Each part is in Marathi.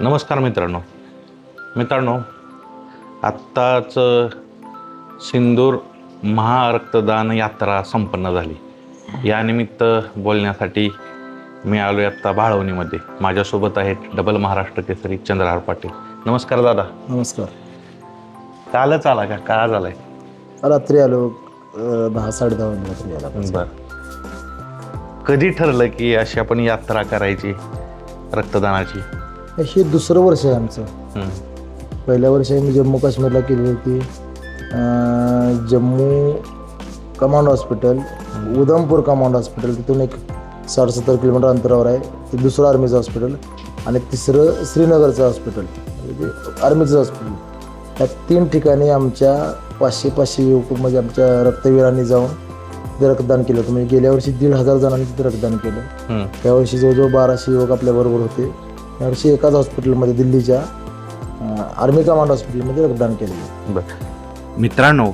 नमस्कार मित्रांनो, आत्ताच सिंदूर महारक्तदान यात्रा संपन्न झाली. यानिमित्त बोलण्यासाठी मी आलो आत्ता बाळवणीमध्ये. माझ्यासोबत आहेत डबल महाराष्ट्र केसरी चंद्रहार पाटील. नमस्कार दादा. नमस्कार. कालच आला का? का आज आलाय? रात्री आलो 10-10:30 रात्री आला. बर. कधी ठरलं की अशी आपण यात्रा करायची रक्तदानाची? हे दुसरं वर्ष आहे आमचं. पहिल्या वर्षी मी जम्मू काश्मीरला केली होती. Jammu command hospital, Udhampur command hospital, तिथून एक 60-70 किलोमीटर अंतरावर आहे. ते दुसरं आर्मीचं हॉस्पिटल आणि तिसरं श्रीनगरचं हॉस्पिटल, म्हणजे आर्मीचं हॉस्पिटल. या 3 ठिकाणी आमच्या 500 युवक म्हणजे आमच्या रक्तवीरांनी जाऊन तिथे रक्तदान केलं होतं. म्हणजे गेल्या वर्षी 1,500 जणांनी तिथे रक्तदान केलं. यावर्षी जवळजवळ 1200 युवक आपल्याबरोबर होते. यावर्षी एकाच हॉस्पिटलमध्ये दिल्लीच्या आर्मी कमांड हॉस्पिटलमध्ये रक्तदान केलं. मित्रांनो,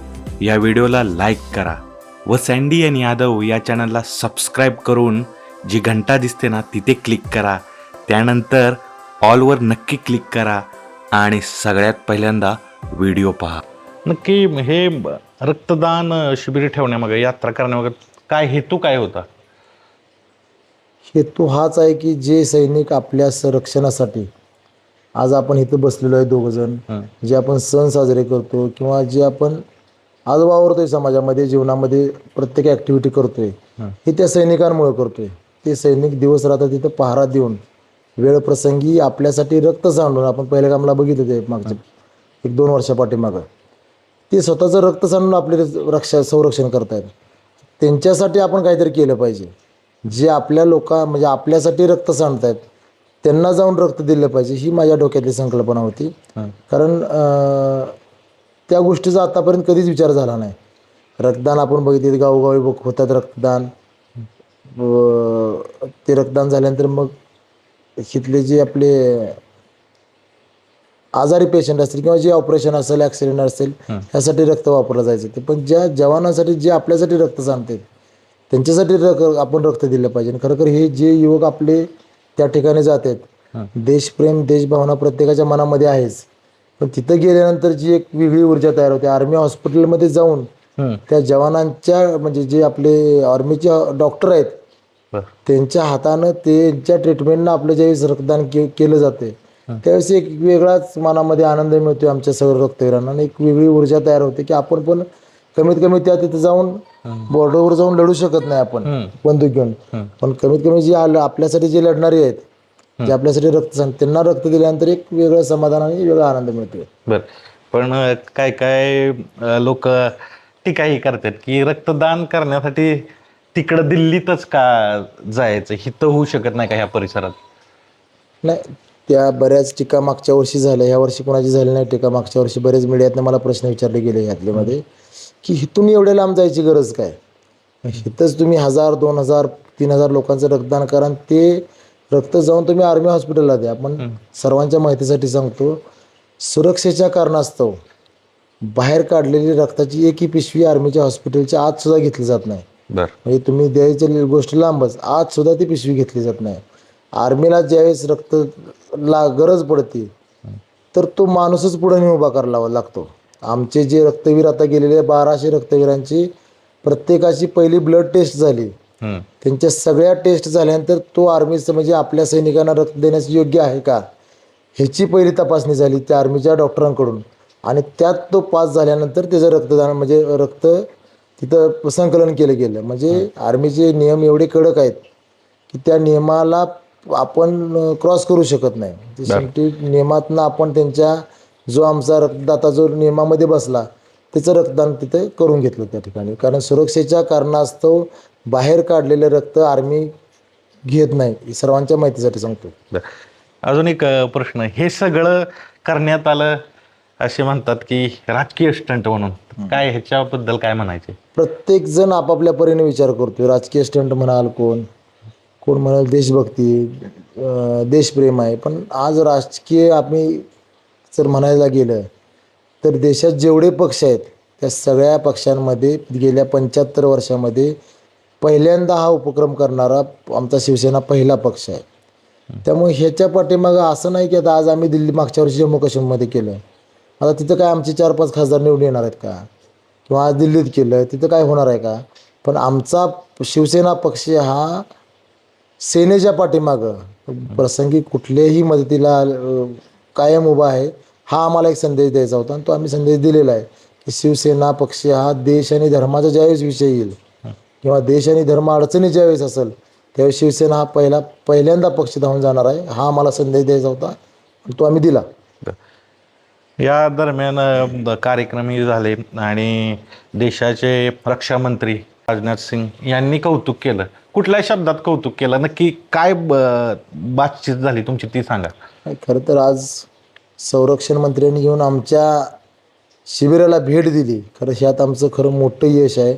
या व्हिडिओला लाईक करा व सँडी आणि यादव या चॅनलला सबस्क्राईब करून जी घंटा दिसते ना तिथे क्लिक करा. त्यानंतर ऑलवर नक्की क्लिक करा आणि सगळ्यात पहिल्यांदा व्हिडिओ पहा. नक्की हे रक्तदान शिबिर ठेवण्यामागे, यात्रा करण्यामागे काय हेतू काय होता? हेतू हाच आहे की जे सैनिक आपल्या संरक्षणासाठी आज आपण इथं बसलेलो आहे दोघंजण, जे आपण सण साजरे करतो किंवा जे आपण आज वावरतोय समाजामध्ये, जीवनामध्ये प्रत्येक ॲक्टिव्हिटी करतोय, हे त्या सैनिकांमुळे करतोय. ते सैनिक दिवस रात्र तिथं पहारा देऊन वेळ प्रसंगी आपल्यासाठी रक्त सांडून, आपण पहिल्या कामाला बघितलं ते मागच्या 1-2 वर्षापाठीमागं, ते स्वतःचं रक्त सांडून आपले संरक्षण करतायत. त्यांच्यासाठी आपण काहीतरी केलं पाहिजे. जे आपल्या म्हणजे आपल्यासाठी रक्त सांडतायत त्यांना जाऊन रक्त दिलं पाहिजे, ही माझ्या डोक्यातली संकल्पना होती. कारण त्या गोष्टीचा आतापर्यंत कधीच विचार झाला नाही. रक्तदान आपण बघितले, गावोगावी होतात रक्तदान. ते रक्तदान झाल्यानंतर मग इथले जे आपले आजारी पेशंट असतील किंवा जे ऑपरेशन असेल, ॲक्सिडेंट असेल, ह्यासाठी रक्त वापरलं जायचं. ते पण ज्या जवानांसाठी, जे आपल्यासाठी रक्त सांडतात त्यांच्यासाठी आपण रक्त दिलं पाहिजे. खरोखर हे जे युवक आपले त्या ठिकाणी जातात, देशप्रेम, देशभावना प्रत्येकाच्या मनामध्ये आहेच, पण तिथं गेल्यानंतर जी एक वेगळी ऊर्जा तयार होते. आर्मी हॉस्पिटलमध्ये जाऊन त्या जवानांच्या, म्हणजे जे आपले आर्मीचे डॉक्टर आहेत त्यांच्या हातानं त्यांच्या ट्रीटमेंटनं आपलं ज्यावेळेस रक्तदान केलं जाते त्यावेळेस एक वेगळाच मनामध्ये आनंद मिळतो आमच्या सर्व रक्तवीरांना. आणि एक वेगळी ऊर्जा तयार होते की आपण पण कमीत कमी त्या तिथं जाऊन बॉर्डरवर जाऊन लढू शकत नाही आपण बंदूक घेऊन, पण कमीत कमी जे आपल्यासाठी जे लढणारे आहेत, जे आपल्यासाठी त्यांना रक्त दिल्यानंतर एक वेगळं समाधान आणि वेगळा आनंद मिळतो. बर. पण काय लोक टीकाही करतात की रक्तदान करण्यासाठी तिकडं दिल्लीतच का जायचं, हिथं होऊ शकत नाही का ह्या परिसरात? नाही, त्या बऱ्याच टीका मागच्या वर्षी झाल्या, ह्या वर्षी कोणाची झाली नाही टीका. मागच्या वर्षी बरेच मीडियातनं मला प्रश्न विचारले गेले यातल्यामध्ये की इथून एवढ्या लांब जायची गरज काय, इथंच तुम्ही 1000, 2000, 3000 लोकांचं रक्तदान करा, ते रक्त जाऊन तुम्ही आर्मी हॉस्पिटलला द्या. आपण सर्वांच्या माहितीसाठी सांगतो, सुरक्षेच्या कारणास्तव बाहेर काढलेली रक्ताची एकही पिशवी आर्मीच्या हॉस्पिटलच्या आत सुद्धा घेतली जात नाही. म्हणजे तुम्ही द्यायची गोष्ट लांबच, आत सुद्धा ती पिशवी घेतली जात नाही. आर्मीला ज्यावेळेस गरज पडते तर तो माणूसच पुढे नेऊन उभा करावा लागतो. आमचे जे रक्तवीर आता गेलेले 1200 रक्तवीरांची प्रत्येकाची पहिली ब्लड टेस्ट झाली. त्यांच्या सगळ्या टेस्ट झाल्यानंतर तो आर्मीचं, म्हणजे आपल्या सैनिकांना रक्त देण्यास योग्य आहे का ह्याची पहिली तपासणी झाली त्या आर्मीच्या डॉक्टरांकडून. आणि त्यात तो पास झाल्यानंतर त्याचं रक्तदान, म्हणजे रक्त तिथं संकलन केलं गेलं. म्हणजे आर्मीचे नियम एवढे कडक आहेत की त्या नियमाला आपण क्रॉस करू शकत नाही. ते शेवटी नियमातनं आपण त्यांच्या जो आमचा रक्तदाता जो नियमामध्ये बसला त्याचं रक्तदान तिथे करून घेतलं त्या ठिकाणी. कारण सुरक्षेच्या कारणास्तव बाहेर काढलेलं रक्त आर्मी घेत नाही, सर्वांच्या माहितीसाठी सांगतो. अजून एक प्रश्न, हे सगळं करण्यात आलं असे म्हणतात की राजकीय स्टंट म्हणून, काय ह्याच्याबद्दल काय म्हणायचे? प्रत्येक जण आपापल्या परीने विचार करतोय. राजकीय स्टंट म्हणाल, कोण म्हणाल देशभक्ती, देशप्रेम आहे. पण आज राजकीय आम्ही जर म्हणायला गेलं तर देशात जेवढे पक्ष आहेत त्या सगळ्या पक्षांमध्ये गेल्या 75 वर्षामध्ये पहिल्यांदा हा उपक्रम करणारा आमचा शिवसेना पहिला पक्ष आहे. त्यामुळे ह्याच्या पाठीमागं असं नाही की आता आज आम्ही दिल्ली मागच्या वर्षी जम्मू काश्मीरमध्ये केलं, आता तिथं काय आमचे 4-5 खासदार निवडून येणार आहेत का? किंवा आज दिल्लीत केलं तिथं काय होणार आहे का? पण आमचा शिवसेना पक्ष हा सेनेच्या पाठीमागं प्रसंगी कुठल्याही मदतीला कायम उभा आहे. हा आम्हाला एक संदेश द्यायचा होता आणि तो आम्ही संदेश दिलेला आहे की शिवसेना पक्ष हा देश आणि धर्माचा ज्यावेळेस विषय येईल किंवा देश आणि धर्म अडचणी ज्यावेळेस असेल त्यावेळेस शिवसेना हा पहिल्यांदा पक्ष धावून जाणार आहे. हा आम्हाला संदेश द्यायचा होता आणि तो आम्ही दिला. या दरम्यान कार्यक्रमही झाले आणि देशाचे रक्षा मंत्री राजनाथ सिंग यांनी कौतुक केलं. कुठल्या शब्दात कौतुक केलं, नक्की काय बातचीत झाली तुमची ती सांगा. खरं तर आज संरक्षण मंत्र्यांनी येऊन आमच्या शिबिराला भेट दिली. खरं ह्यात आमचं खरं मोठं यश आहे.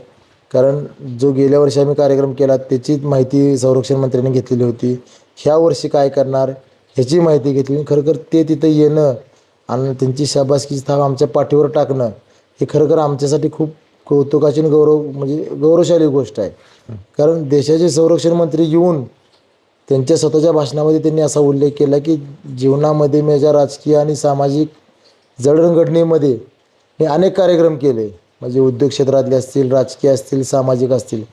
कारण जो गेल्या वर्षी आम्ही कार्यक्रम केला त्याची माहिती संरक्षण मंत्र्यांनी घेतलेली होती. ह्या वर्षी काय करणार ह्याची माहिती घेतली. खरं ते तिथं येणं आणि त्यांची शाबासकीची थाप आमच्या पाठीवर टाकणं हे खरं आमच्यासाठी खूप कौतुकाची आणि गौरवशाली गोष्ट आहे. कारण देशाचे संरक्षण मंत्री येऊन त्यांच्या स्वतःच्या भाषणामध्ये त्यांनी असा उल्लेख केला की जीवनामध्ये माझ्या राजकीय आणि सामाजिक जडणघडणीमध्ये हे अनेक कार्यक्रम केले, म्हणजे उद्योग क्षेत्रातले असतील, राजकीय असतील, सामाजिक असतील,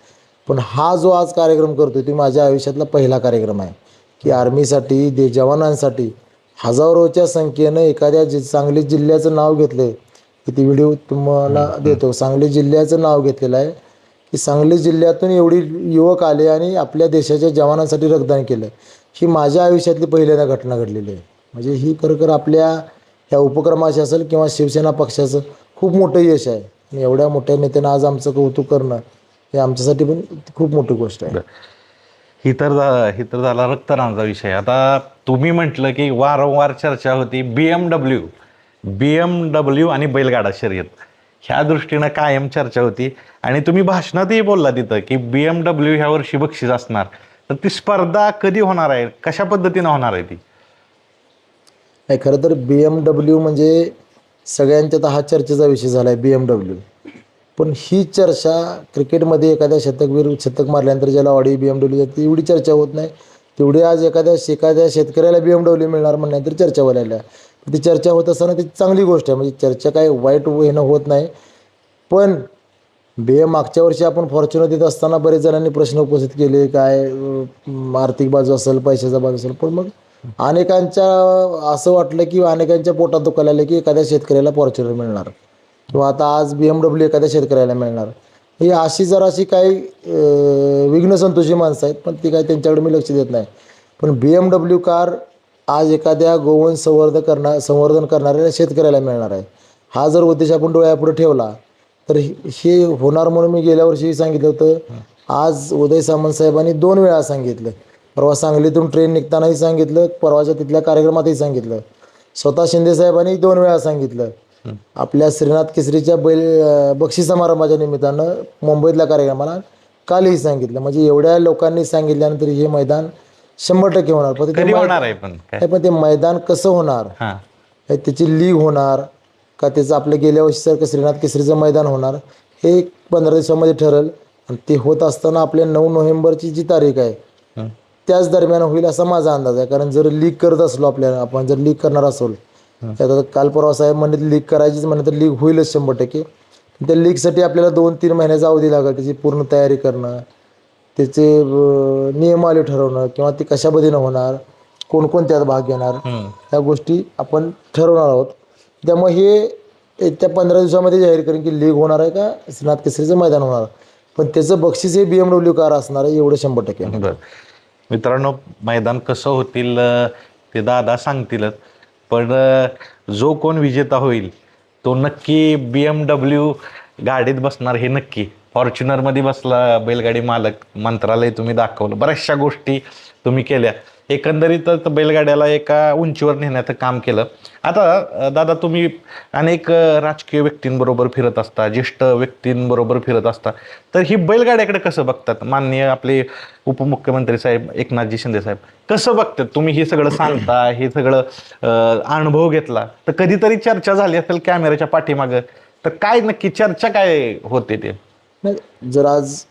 पण हा जो आज कार्यक्रम करतो तो माझ्या आयुष्यातला पहिला कार्यक्रम आहे की आर्मीसाठी जवानांसाठी हजारोच्या संख्येनं एखाद्या सांगली जिल्ह्याचं नाव घेतलं की ती व्हिडिओ तुम्हाला देतो. सांगली जिल्ह्याचं नाव घेतलेलं आहे की सांगली जिल्ह्यातून एवढी युवक आले आणि आपल्या देशाच्या जवानांसाठी रक्तदान केलं. ही माझ्या आयुष्यातली पहिल्यांदा घटना घडलेली आहे. म्हणजे ही खरं आपल्या ह्या उपक्रमाची असेल किंवा शिवसेना पक्षाचं खूप मोठं यश आहे. आणि एवढ्या मोठ्या नेत्यानं आज आमचं कौतुक करणं हे आमच्यासाठी पण खूप मोठी गोष्ट आहे. ही तर झाला रक्तदानाचा विषय. आता तुम्ही म्हटलं की वारंवार चर्चा होती बीएमडब्ल्यू आणि बैलगाडा शर्यत ह्या दृष्टीनं कायम चर्चा होती आणि तुम्ही भाषणातही बोलला तिथं की बीएमडब्ल्यू ह्या वर्षी बक्षीस असणार. तर ती स्पर्धा कधी होणार आहे, कशा पद्धतीनं होणार आहे ती? नाही, खरं तर BMW म्हणजे सगळ्यांच्यात हा चर्चेचा विषय झाला आहे BMW. पण ही चर्चा क्रिकेटमध्ये एखाद्या शतक मारल्यानंतर ज्याला ऑडी BMW जाते एवढी चर्चा होत नाही, तेवढी आज एखाद्या शेतकऱ्याला BMW मिळणार म्हणल्यानंतर चर्चा व्हायला. ती चर्चा होत असताना ती चांगली गोष्ट आहे, म्हणजे चर्चा काय वाईट येणं होत नाही. पण मागच्या वर्षी आपण फॉर्च्युनर देत असताना बरेच जणांनी प्रश्न उपस्थित केले, काय आर्थिक बाजू असेल, पैशाचा बाजू असेल, पण मग अनेकांच्या असं वाटलं की अनेकांच्या पोटात दुखायला आलं की एखाद्या शेतकऱ्याला फॉर्च्युनर मिळणार किंवा आता आज BMW एखाद्या शेतकऱ्याला मिळणार. ही अशी जराशी काही विघ्नसंतोषी माणसं आहेत, पण ती काय त्यांच्याकडे मी लक्ष देत नाही. पण BMW कार आज एखाद्या गोवंश संवर्धन करणाऱ्या शेतकऱ्याला मिळणार आहे. हा जर उद्देश आपण डोळ्यापुढे ठेवला तर हे होणार म्हणून मी गेल्या वर्षी सांगितलं होतं. आज उदय सामंत साहेबांनी 2 वेळा सांगितलं. परवा सांगलीतून ट्रेन निघतानाही सांगितलं, परवाच्या तिथल्या कार्यक्रमातही सांगितलं. स्वतः शिंदे साहेबांनी 2 वेळा सांगितलं. आपल्या श्रीनाथ केसरीच्या बक्षीस समारंभाच्या निमित्तानं मुंबईतल्या कार्यक्रमाला कालही सांगितलं. म्हणजे एवढ्या लोकांनी सांगितल्यानंतर हे मैदान 100% होणार. पण ते मैदान कसं होणार, त्याची लीग होणार का त्याचं आपल्या गेल्या वर्षीसारखं श्रीनाथ केसरीचं मैदान होणार हे 15 दिवसामध्ये ठरेल. आणि ते होत असताना आपल्या 9 नोव्हेंबरची जी तारीख आहे त्याच दरम्यान होईल असा माझा अंदाज आहे. कारण जर लीग करत असलो आपण जर लीग करणार असेल तर काल परवा साहेब म्हणले लीग करायचीच म्हणलं तर लीग होईलच 100%. त्या लीगसाठी आपल्याला 2-3 महिन्याचा अवधी लागेल. त्याची पूर्ण तयारी करणं, त्याचे नियमावली ठरवणं किंवा ती कशा पद्धतीनं होणार, कोण त्यात भाग घेणार, ह्या गोष्टी आपण ठरवणार आहोत. त्यामुळे हे त्या 15 दिवसामध्ये जाहीर करेन की लीग होणार आहे का श्रीनाथ केसरीचं मैदान होणार. पण त्याचं बक्षीस हे BMW कार असणार आहे एवढं 100%. मित्रांनो, मैदान कसं होतील ते दादा सांगतीलच, पण जो कोण विजेता होईल तो नक्की BMW गाडीत बसणार हे नक्की. फॉर्च्युनरमध्ये बसला बैलगाडी मालक, मंत्रालय तुम्ही दाखवलं, बऱ्याचशा गोष्टी तुम्ही केल्या. एकंदरीतच बैलगाड्याला एका उंचीवर नेण्याचं काम केलं. आता दादा, तुम्ही अनेक राजकीय व्यक्तींबरोबर फिरत असता, ज्येष्ठ व्यक्तींबरोबर फिरत असता, तर ही बैलगाड्याकडे कसं बघतात माननीय आपले उपमुख्यमंत्री साहेब एकनाथजी शिंदे साहेब? कसं बघतात तुम्ही हे सगळं सांगता, हे सगळं अनुभव घेतला, तर कधीतरी चर्चा झाली असेल कॅमेऱ्याच्या पाठीमागं, तर काय नक्की चर्चा काय होते ते? नाही, जर आज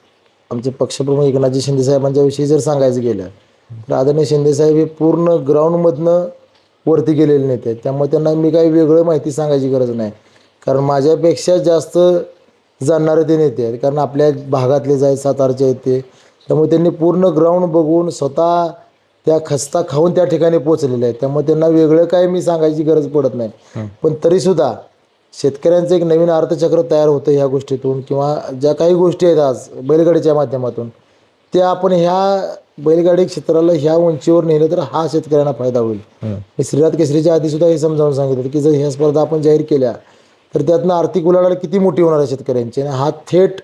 आमचे पक्षप्रमुख एकनाथजी शिंदे साहेबांच्या विषयी जर सांगायचं गेलं तर आदरणीय शिंदेसाहेब हे पूर्ण ग्राउंडमधनं वरती गेलेले नेते आहेत. त्यामुळे त्यांना मी काही वेगळं माहिती सांगायची गरज नाही, कारण माझ्यापेक्षा जास्त जाणणारे ते नेते आहेत, कारण आपल्या भागातलेच आहेत, सातारचे आहेत ते. त्यामुळे त्यांनी पूर्ण ग्राउंड बघून स्वतः त्या खस्ता खाऊन त्या ठिकाणी पोहोचलेले आहेत. त्यामुळे त्यांना वेगळं काय मी सांगायची गरज पडत नाही. पण तरीसुद्धा शेतकऱ्यांचं एक नवीन अर्थचक्र तयार होतं ह्या गोष्टीतून, किंवा ज्या काही गोष्टी आहेत आज बैलगाडीच्या माध्यमातून, त्या आपण ह्या बैलगाडी क्षेत्राला ह्या उंचीवर नेलं तर हा शेतकऱ्यांना फायदा होईल. मी श्रीराज केसरीच्या आधी सुद्धा हे समजावून सांगितलं की जर ह्या स्पर्धा आपण जाहीर केल्या तर त्यातनं आर्थिक उलाढाल किती मोठी होणार आहे शेतकऱ्यांची, आणि हा थेट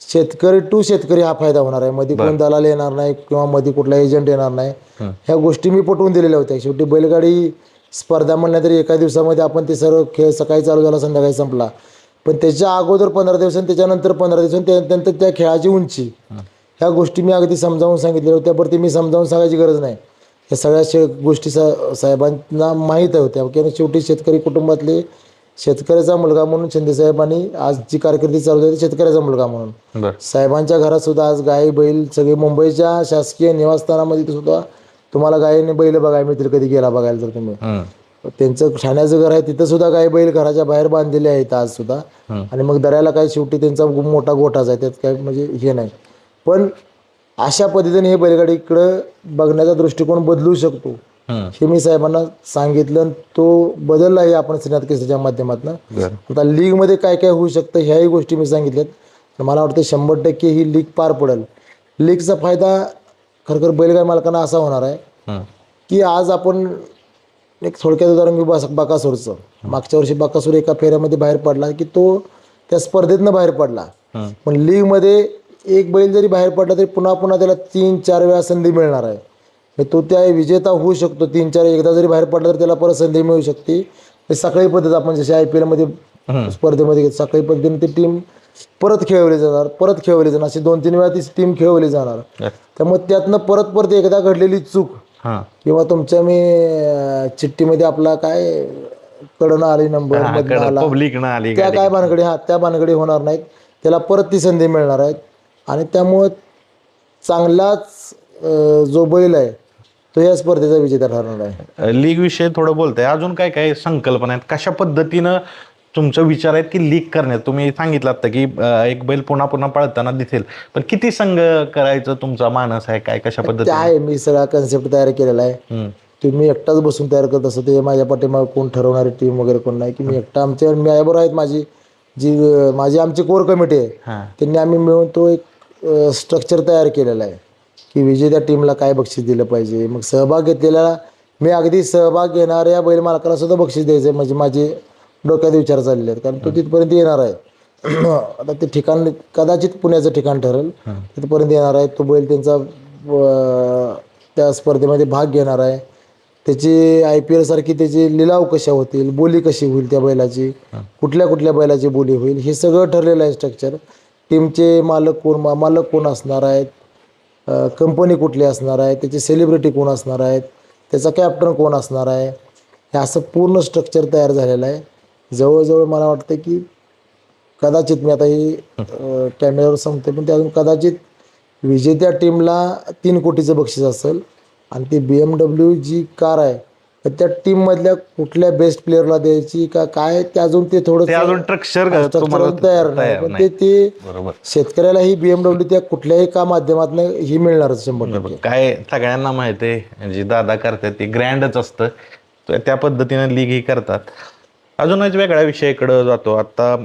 शेतकरी टू शेतकरी हा फायदा होणार आहे. मध्ये कोण दलाल येणार नाही किंवा मध्ये कुठला एजंट येणार नाही. ह्या गोष्टी मी पटवून दिलेल्या होत्या. शेवटी बैलगाडी स्पर्धा म्हणल्या तरी एका दिवसामध्ये आपण ते सर्व खेळ सकाळी चालू झाला संध्याकाळी संपला, पण त्याच्या अगोदर 15 दिवस आणि त्याच्यानंतर 15 दिवस आणि त्यानंतर त्या खेळाची उंची, ह्या गोष्टी मी अगदी समजावून सांगितल्या होत्या. बरं ते मी समजावून सांगायची गरज नाही, या सगळ्या गोष्टी साहेबांना माहीत होत्या, की शेवटी शेतकरी कुटुंबातले शेतकऱ्याचा मुलगा म्हणून शिंदेसाहेबांनी आज जी कारकिर्दी चालू झाली शेतकऱ्याचा मुलगा म्हणून. साहेबांच्या घरात सुद्धा आज गाय बैल सगळे मुंबईच्या शासकीय निवासस्थानामध्ये सुद्धा तुम्हाला गायीने बैल बघायला मिळतील कधी गेला बघायला तर तुम्ही. त्यांचं ठाण्याचं घर आहे तिथं सुद्धा गाय बैल घराच्या बाहेर बांधलेले आहेत आज सुद्धा. आणि मग दऱ्याला काय शेवटी त्यांचा मोठा गोठाच आहे, त्यात काय म्हणजे हे नाही. पण अशा पद्धतीने हे बैलगाडीकडं बघण्याचा दृष्टिकोन बदलू शकतो हे मी साहेबांना सांगितलं, आणि तो बदललाही आपण श्रीनाथ केसरीच्या माध्यमातून. आता लीगमध्ये काय काय होऊ शकतं ह्याही गोष्टी मी सांगितल्यात. मला वाटतं 100% ही लीग पार पडेल. लीगचा फायदा खरं बैलगाडी मालकांना असा होणार आहे की आज आपण एक थोडक्यात उदाहरण घेऊ बकासूरचं. मागच्या वर्षी बकासूर एका फेऱ्यामध्ये बाहेर पडला की तो त्या स्पर्धेतनं बाहेर पडला. पण लीगमध्ये एक बैल जरी बाहेर पडला तरी पुन्हा पुन्हा त्याला 3-4 वेळा संधी मिळणार आहे. तो त्या विजेता होऊ शकतो. 3-4 एकदा जरी बाहेर पडला तर त्याला परत संधी मिळू शकते. साखळी पद्धत आपण जशी IPL मध्ये स्पर्धेमध्ये साखळी पद्धतीने ती टीम परत खेळवली जाणार अशी 2-3 वेळा ती टीम खेळवली जाणार. त्यामुळे त्यातनं परत एकदा घडलेली चूक किंवा तुमच्या मी चिठ्ठीमध्ये आपला काय कडनं आली नंबर आला त्या काय भानगडी त्या भानगडी होणार नाहीत. त्याला परत ती संधी मिळणार आहेत. आणि त्यामुळं चांगलाच जो बैल आहे तो या स्पर्धेचा विजेता ठरणार आहे. लीग विषयी थोडं बोलतंय, अजून काय काय संकल्पना आहेत, कशा पद्धतीनं तुमचं विचार आहेत की लीग करण्यात? तुम्ही सांगितलं आता की एक बैल पुन्हा पुन्हा पळताना दिसेल, पण किती संघ करायचं तुमचा मानस आहे, काय कशा पद्धती आहे? मी सगळा कन्सेप्ट तयार केलेला आहे. तुम्ही एकटाच बसून तयार करत असं ते माझ्या पाठीमागे कोण ठरवणारी टीम वगैरे कोण नाही, की मी एकटा मी बरोबर आहेत माझी आमची कोर कमिटी आहे, त्यांनी आम्ही मिळून तो एक स्ट्रक्चर तयार केलेला आहे की विजेत्या टीमला काय बक्षीस दिलं पाहिजे. मग सहभाग घेतलेला मी अगदी सहभाग घेणाऱ्या बैल मालकाला सुद्धा बक्षीस द्यायचं म्हणजे माझे डोक्यात विचार चाललेले आहेत, कारण तो तिथपर्यंत येणार आहे. आता ते ठिकाण कदाचित पुण्याचं ठिकाण ठरेल, तिथपर्यंत येणार आहे. तो बैल त्यांचा त्या स्पर्धेमध्ये भाग घेणार आहे. त्याची IPL सारखी त्याची लिलाव कशा होतील, बोली कशी होईल, त्या बैलाची कुठल्या बैलाची बोली होईल, हे सगळं ठरलेलं आहे स्ट्रक्चर. टीमचे मालक कोण असणार आहेत, कंपनी कुठली असणार आहे, त्याचे सेलिब्रिटी कोण असणार आहेत, त्याचा कॅप्टन कोण असणार आहे, हे असं पूर्ण स्ट्रक्चर तयार झालेलं आहे. जवळजवळ मला वाटतं की कदाचित मी आता ही कॅमेऱ्यावर सांगते, पण त्यातून कदाचित विजेत्या टीमला 3 कोटीचं बक्षीस असेल. आणि ती BMW जी कार आहे तर त्या टीममधल्या कुठल्या बेस्ट प्लेअरला द्यायची का काय, ते अजून थोडं तयार नाही. पण ते शेतकऱ्याला ही BMW त्या कुठल्याही का माध्यमातून ही मिळणारच 100%. काय सगळ्यांना माहिती आहे जी दादा करतात ते ग्रँडच असतं, त्या पद्धतीने लीग ही करतात. अजूनच वेगळ्या विषयाकडे जातो. आता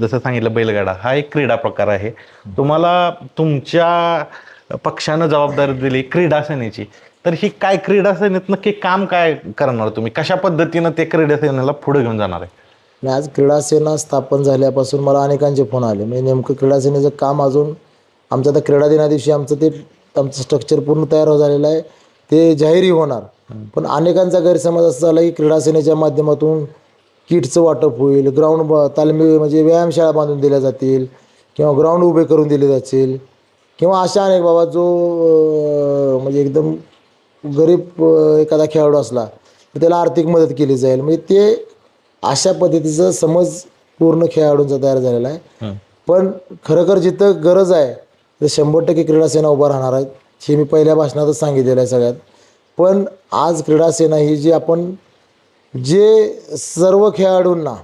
जसं सांगितलं बैलगाडा हा एक क्रीडा प्रकार आहे. तुम्हाला तुमच्या पक्षानं जबाबदारी दिली क्रीडा सेनेची, तर ही काय क्रीडा सेनेत नक्की काम काय करणार तुम्ही, कशा पद्धतीनं ते क्रीडा सेनेला पुढे घेऊन जाणार आहे? आणि आज क्रीडा सेना स्थापन झाल्यापासून मला अनेकांचे फोन आले. म्हणजे नेमकं क्रीडा सेनेचं काम अजून आमचं आता क्रीडा दिना दिवशी आमचं स्ट्रक्चर पूर्ण तयार झालेलं आहे, ते जाहीरही होणार. पण अनेकांचा गैरसमज असा झाला की क्रीडा सेनेच्या माध्यमातून किटचं वाटप होईल, ग्राउंड तालमी म्हणजे व्यायामशाळा बांधून दिल्या जातील किंवा ग्राउंड उभे करून दिले जातील किंवा अशा अनेक बाबा जो म्हणजे एकदम गरीब एखादा खेळाडू असला तर त्याला आर्थिक मदत केली जाईल. म्हणजे ते अशा पद्धतीचं समज पूर्ण खेळाडूंचा तयार झालेला आहे. पण खरोखर जिथं गरज आहे तर 100% क्रीडा सेना उभा राहणार आहेत. हे मी पहिल्या भाषणातच सांगितलेलं आहे सगळ्यात. पण आज क्रीडा सेना ही जी आपण जे सर्व खेळाडूंना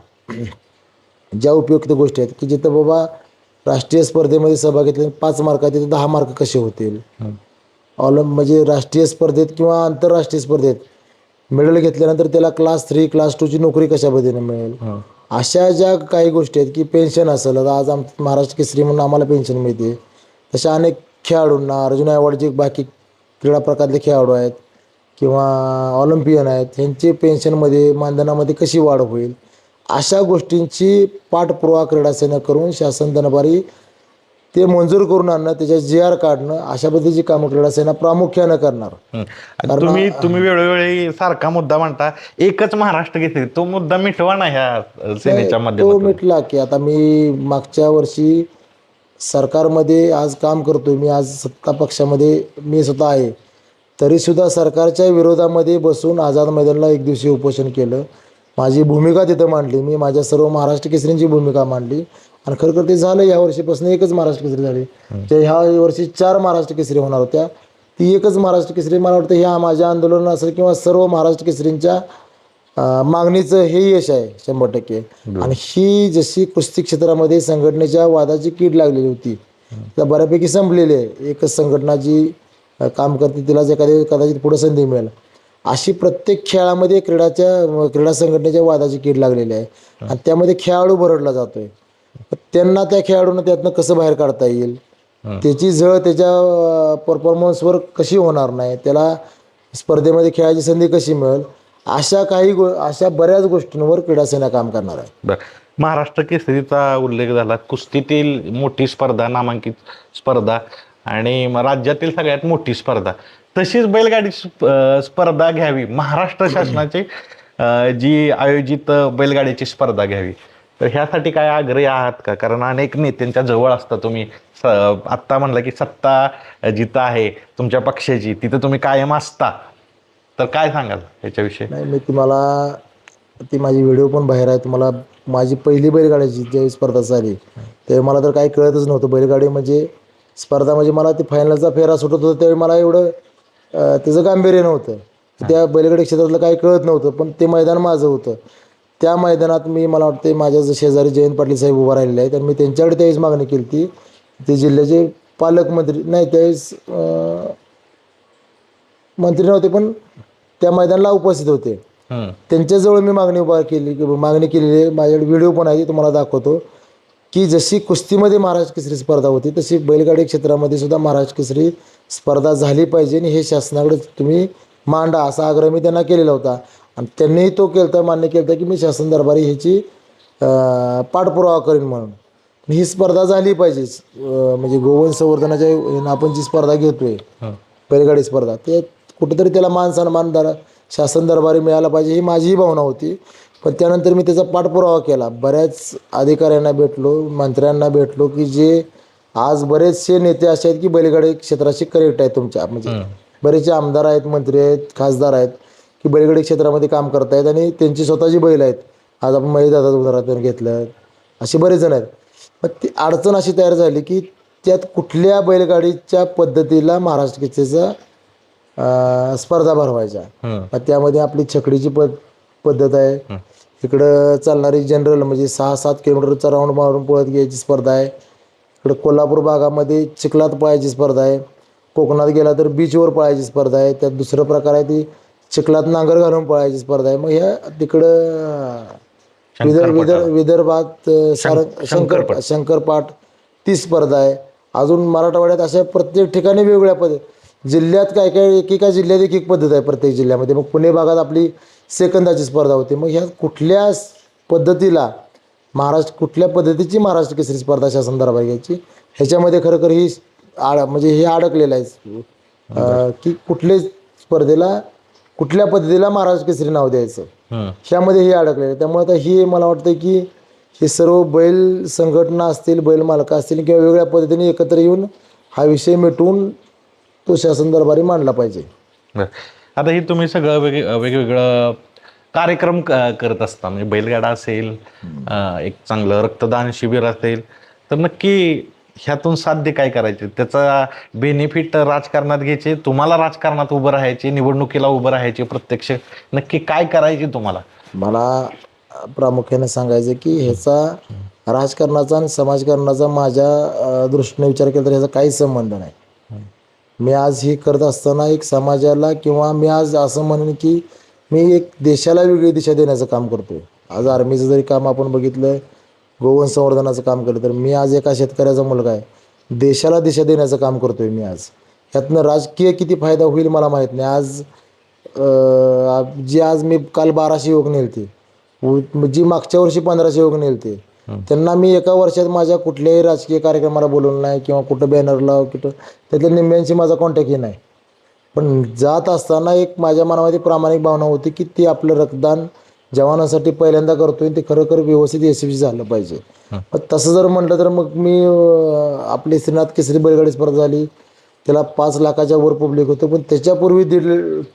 ज्या उपयुक्त गोष्टी आहेत की जिथं बाबा राष्ट्रीय स्पर्धेमध्ये सहभाग घेतले 5 मार्कात तिथे 10 मार्क कसे होतील, म्हणजे राष्ट्रीय स्पर्धेत किंवा आंतरराष्ट्रीय स्पर्धेत मेडल घेतल्यानंतर त्याला क्लास 3 क्लास 2ची नोकरी कशा पद्धतीने मिळेल, अशा ज्या काही गोष्टी आहेत की पेन्शन असेल, आज महाराष्ट्र केसरी म्हणून आम्हाला पेन्शन मिळते, तशा अनेक खेळाडूंना अर्जुन अवॉर्डचे बाकी क्रीडा प्रकारातले खेळाडू आहेत किंवा ऑलिम्पियन आहेत, ह्यांची पेन्शनमध्ये मानधनामध्ये कशी वाढ होईल, अशा गोष्टींची पाठपुरावा क्रीडा सेना करून शासन दरबारी ते मंजूर करून आणणं, त्याच्या GR काढणं, अशा पद्धतीची कामं क्रीडा सेना प्रामुख्यानं करणार. तुम्ही वेळोवेळी सारखा मुद्दा म्हणता एकच महाराष्ट्र केसरी, तो मुद्दा मिटवा ना ह्या सेनेच्या तो माध्यमातून. मिटला की आता मी मागच्या वर्षी सरकारमध्ये आज काम करतोय, मी आज सत्ता पक्षामध्ये मी स्वतः आहे, तरीसुद्धा सरकारच्या विरोधामध्ये बसून आझाद मैदानला एक दिवसीय उपोषण केलं. माझी भूमिका तिथं मांडली, मी माझ्या सर्व महाराष्ट्र केसरींची भूमिका मांडली आणि खरं ते झालं. या वर्षीपासून एकच महाराष्ट्र केसरी झाली. त्या ह्या वर्षी 4 महाराष्ट्र केसरी होणार होत्या, ती एकच महाराष्ट्र केसरी. मला वाटतं ह्या माझ्या आंदोलन असेल किंवा सर्व महाराष्ट्र केसरींच्या मागणीचं हे यश आहे 100%. आणि ही जशी कुस्ती क्षेत्रामध्ये संघटनेच्या वादाची कीड लागलेली होती त्या बऱ्यापैकी संपलेली आहे. एकच संघटना जी काम करते तिलाच कदाचित पुढे संधी मिळेल, अशी प्रत्येक खेळामध्ये क्रीडा संघटनेच्या वादाची कीड लागलेली आहे आणि त्यामध्ये खेळाडू भरडला जातोय. त्यांना त्या खेळाडूंना त्यातनं कसं बाहेर काढता येईल, त्याची झळ त्याच्या परफॉर्मन्सवर कशी होणार नाही, त्याला स्पर्धेमध्ये खेळायची संधी कशी मिळेल, अशा बऱ्याच गोष्टींवर क्रीडा सेना काम करणार आहे. बरं, महाराष्ट्र केसरीचा उल्लेख झाला, कुस्तीतील मोठी स्पर्धा, नामांकित स्पर्धा आणि राज्यातील सगळ्यात मोठी स्पर्धा, तशीच बैलगाडी स्पर्धा घ्यावी महाराष्ट्र शासनाची, जी आयोजित बैलगाडीची स्पर्धा घ्यावी. तर ह्यासाठी काय आग्रही आहात का? कारण अनेक नेत्यांच्या जवळ असता तुम्ही, आत्ता म्हणलं की सत्ता जिथं आहे तुमच्या पक्षाची तिथं तुम्ही कायम असता, तर काय सांगाल ह्याच्याविषयी? नाही, मी तुम्हाला ती माझी व्हिडिओ पण बाहेर आहे. तुम्हाला माझी पहिली बैलगाड्याची ज्यावेळी स्पर्धा झाली त्यावेळी मला तर काही कळतच नव्हतं. बैलगाडी म्हणजे स्पर्धा म्हणजे मला ती फायनलचा फेरा सुटत होता त्यावेळी मला एवढं त्याचं गांभीर्य नव्हतं, त्या बैलगाडी क्षेत्रातलं काही कळत नव्हतं. पण ते मैदान माझं होतं. त्या मैदानात मला वाटते माझ्या शेजारी जयंत पाटील साहेब उभा राहिलेले आहेत आणि मी त्यांच्याकडे त्यावेळेस मागणी केली होती. ते जिल्ह्याचे पालकमंत्री नाही त्यावेळेस मंत्री नव्हते पण त्या मैदानाला उपस्थित होते. त्यांच्याजवळ मी मागणी केलेली आहे. माझ्याकडे व्हिडिओ पण आहे, तुम्हाला दाखवतो की जशी कुस्तीमध्ये महाराष्ट्र केसरी स्पर्धा होती तशी बैलगाडी क्षेत्रामध्ये सुद्धा महाराष्ट्र केसरी स्पर्धा झाली पाहिजे आणि हे शासनाकडे तुम्ही मांडा, असा आग्रह मी त्यांना केलेला होता. आणि त्यांनीही तो मान्य केलं की मी शासन दरबारी ह्याची पाठपुरावा करेन म्हणून. ही स्पर्धा झाली पाहिजे. म्हणजे गोवंश संवर्धनाच्या आपण जी स्पर्धा घेतोय बैलगाडी स्पर्धा, ते कुठेतरी त्याला मान सन्मान शासन दरबारी मिळाला पाहिजे, ही माझीही भावना होती. पण त्यानंतर मी त्याचा पाठपुरावा केला, बऱ्याच अधिकाऱ्यांना भेटलो, मंत्र्यांना भेटलो की जे आज बरेचसे नेते असे आहेत की बैलगाडी क्षेत्राशी कनेक्ट आहेत तुमच्या, म्हणजे बरेचसे आमदार आहेत, मंत्री आहेत, खासदार आहेत की बैलगाडी क्षेत्रामध्ये काम करतायत आणि त्यांची स्वतःची बैल आहेत. आज आपण महेशदादा उदाहरण घेतलं, असे बरेच जण आहेत. मग ती अडचण अशी तयार झाली की त्यात कुठल्या बैलगाडीच्या पद्धतीला महाराष्ट्र केसरीचा स्पर्धा भरवायच्या. मग त्यामध्ये आपली छकडीची पद्धत आहे, इकडं चालणारी जनरल म्हणजे 6-7 किलोमीटरचा राऊंड मारून पळत घ्यायची स्पर्धा आहे, इकडं कोल्हापूर भागामध्ये चिखलात पळायची स्पर्धा आहे, कोकणात गेला तर बीचवर पळायची स्पर्धा आहे, त्यात दुसरं प्रकार आहे ती चिखलात नांगर घालून पळायची स्पर्धा आहे. मग ह्या तिकडं विदर्भात शंकरपाट ती स्पर्धा आहे. अजून मराठवाड्यात अशा प्रत्येक ठिकाणी वेगवेगळ्या जिल्ह्यात काय एकेका जिल्ह्यात एक पद्धत आहे प्रत्येक जिल्ह्यामध्ये. मग पुणे भागात आपली सेकंदाची स्पर्धा होते. मग ह्या कुठल्या पद्धतीला कुठल्या पद्धतीची महाराष्ट्र केसरी स्पर्धा शासन दरबारी घ्यायची, ह्याच्यामध्ये खरोखर ही म्हणजे हे अडकलेलं आहे की कुठल्या स्पर्धेला कुठल्या पद्धतीला महाराष्ट्र केसरी नाव द्यायचं, ह्यामध्ये हे अडकलेलं आहे. त्यामुळे आता ही मला वाटतं की हे सर्व बैल संघटना असतील, बैल मालक असतील किंवा वेगवेगळ्या पद्धतीने एकत्र येऊन हा विषय मिटवून तो शासन दरबारी मांडला पाहिजे. आता ही तुम्ही सगळं वेगवेगळं कार्यक्रम करत असता, म्हणजे बैलगाडा असेल, एक चांगलं रक्तदान शिबिर असेल, तर नक्की ह्यातून साध्य काय करायचे, त्याचा बेनिफिट राजकारणात घ्यायचे, तुम्हाला राजकारणात उभं राहायचे, निवडणुकीला उभं राहायचे, प्रत्यक्ष नक्की काय करायचे तुम्हाला? मला प्रामुख्याने सांगायचं की ह्याचा राजकारणाचा आणि समाजकारणाचा माझ्या दृष्टीने विचार केला तर ह्याचा काहीच संबंध नाही. मी आज हे करत असताना एक समाजाला किंवा मी आज असं म्हणेन की मी एक देशाला वेगळी दिशा देण्याचं काम करतोय. आज आर्मीचं जरी काम आपण बघितलं, गोवन संवर्धनाचं काम केलं, तर मी आज एका शेतकऱ्याचा मुलगा आहे. देशाला दिशा देण्याचं काम करतोय मी आज. ह्यातनं राजकीय किती फायदा होईल मला माहीत नाही. आज आज मी काल 1200 युवक नेलते, जी मागच्या वर्षी 1500 युवक नेलते, त्यांना मी एका वर्षात माझ्या कुठल्याही राजकीय कार्यक्रमाला बोलवलं नाही किंवा कुठं बॅनरला कुठं, त्यातल्या निम्म्यांशी माझा कॉन्टॅक्टही नाही. पण जात असताना एक माझ्या मनामध्ये प्रामाणिक भावना होती की ते आपलं रक्तदान जवानांसाठी पहिल्यांदा करतोय, ते खरोखर व्यवस्थित यशस्वी झालं पाहिजे. पण तसं जर म्हटलं तर मग मी आपली श्रीनाथ केसरी बैलगाडी स्पर्धा झाली, त्याला 5 लाखाच्या वर पब्लिक होतं, पण त्याच्यापूर्वी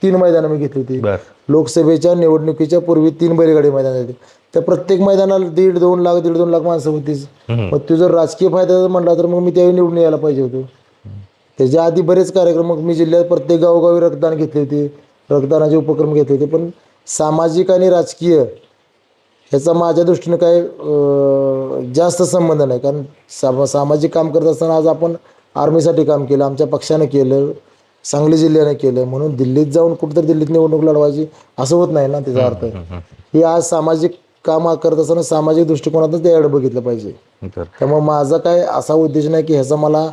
3 मैदानं मी घेतली होती. लोकसभेच्या निवडणुकीच्या पूर्वी 3 बैलगाडी मैदान होती. त्या प्रत्येक मैदानाला 1.5-2 लाख 1.5-2 लाख माणसं होतीच. मग तो जर राजकीय फायदा जर म्हटला तर मग मी त्यावेळी निवडून यायला पाहिजे होतो. त्याच्या आधी बरेच कार्यक्रम मग मी जिल्ह्यात प्रत्येक गावोगावी रक्तदान घेतले होते, रक्तदानाचे उपक्रम घेतले होते. पण सामाजिक आणि राजकीय ह्याचा माझ्या दृष्टीने काय जास्त संबंध नाही. कारण सामाजिक काम करत असताना आज आपण आर्मीसाठी काम केलं, आमच्या पक्षानं केलं, सांगली जिल्ह्याने केलं, म्हणून दिल्लीत जाऊन कुठंतरी दिल्लीत निवडणूक लढवायची असं होत नाही ना. त्याचा अर्थ हे आज सामाजिक काम करत असताना सामाजिक दृष्टिकोनातच त्याकडे बघितलं पाहिजे. त्यामुळे माझा काय असा उद्देश नाही की ह्याचा मला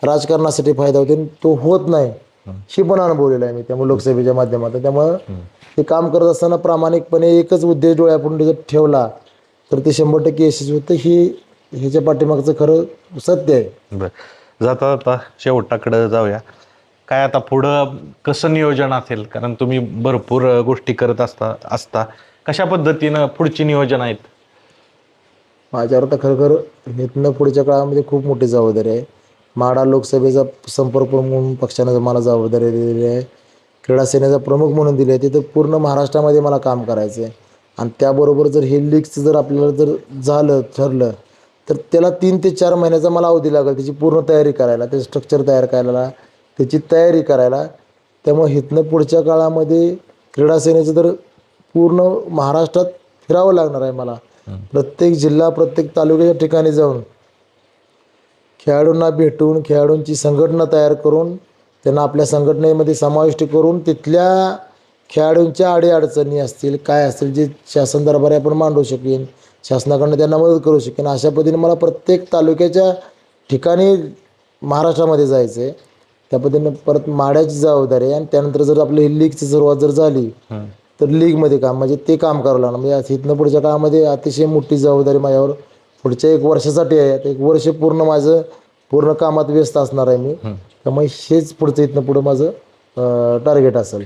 राजकारणासाठी फायदा होते, तो होत नाही हे पण अनुभवलेलं आहे मी त्यामुळे लोकसभेच्या माध्यमातून. त्यामुळं हे काम करत असताना प्रामाणिकपणे एकच उद्देश डोळ्यापुढे जर ठेवला तर ते 100% यशस्वी होतं. हे ह्याच्या पाठीमागचं खरं सत्य आहे. बरं, जाता जाता शेवटाकडं जाऊया. काय आता पुढं कसं नियोजन असेल, कारण तुम्ही भरपूर गोष्टी करत असता कशा पद्धतीनं पुढची नियोजन आहेत? माझ्यावर तर खरं इथनं पुढच्या काळामध्ये खूप मोठी जबाबदारी आहे. माढा लोकसभेचा संपर्क प्रमुख म्हणून पक्षानं मला जबाबदारी दिलेली आहे. क्रीडा सेनेचा प्रमुख म्हणून दिली आहे. तिथं पूर्ण महाराष्ट्रामध्ये मला काम करायचं आहे. आणि त्याबरोबर जर हे लीगचं जर आपल्याला जर ठरलं तर त्याला 3 ते 4 महिन्याचा मला अवधी लागेल त्याची पूर्ण तयारी करायला, त्याचं स्ट्रक्चर तयार करायला, त्याची तयारी करायला. त्यामुळे इथनं पुढच्या काळामध्ये क्रीडा सेनेचं तर पूर्ण महाराष्ट्रात फिरावं लागणार आहे मला. प्रत्येक जिल्हा, प्रत्येक तालुक्याच्या ठिकाणी जाऊन खेळाडूंना भेटून, खेळाडूंची संघटना तयार करून, त्यांना आपल्या संघटनेमध्ये समाविष्ट करून, तिथल्या खेळाडूंच्या अडीअडचणी असतील, काय असतील, जे शासन दरबारी आपण मांडू शकेन, शासनाकडनं त्यांना मदत करू शकेन, अशा पद्धतीने मला प्रत्येक तालुक्याच्या ठिकाणी महाराष्ट्रामध्ये जायचं आहे. त्या पद्धतीने परत माड्याची जबाबदारी आहे. आणि त्यानंतर जर आपली लीगची सुरुवात जर झाली तर लीगमध्ये काम म्हणजे ते काम करावं लागणार. म्हणजे इथनं पुढच्या काळामध्ये अतिशय मोठी जबाबदारी माझ्यावर पुढच्या 1 वर्षासाठी आहे. 1 वर्ष पूर्ण माझं पूर्ण कामात व्यस्त असणार आहे मी. त्यामुळे हेच पुढचं इथनं पुढं माझं टार्गेट असेल.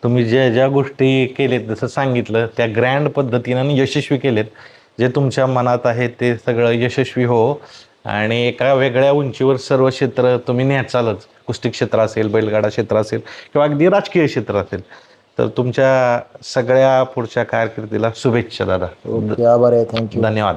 तुम्ही ज्या गोष्टी केलेत, जसं सांगितलं, त्या ग्रँड पद्धतीनं यशस्वी केलेत. जे तुमच्या मनात आहे ते सगळं यशस्वी हो, आणि एका वेगळ्या उंचीवर सर्व क्षेत्र तुम्ही न्याचालच. कुस्ती क्षेत्र असेल, बैलगाडा क्षेत्र असेल, किंवा अगदी राजकीय क्षेत्र असेल. तर तुमच्या सगळ्या पुढच्या कारकिर्दीला शुभेच्छा दादा. आभार आहे. थँक्यू. धन्यवाद.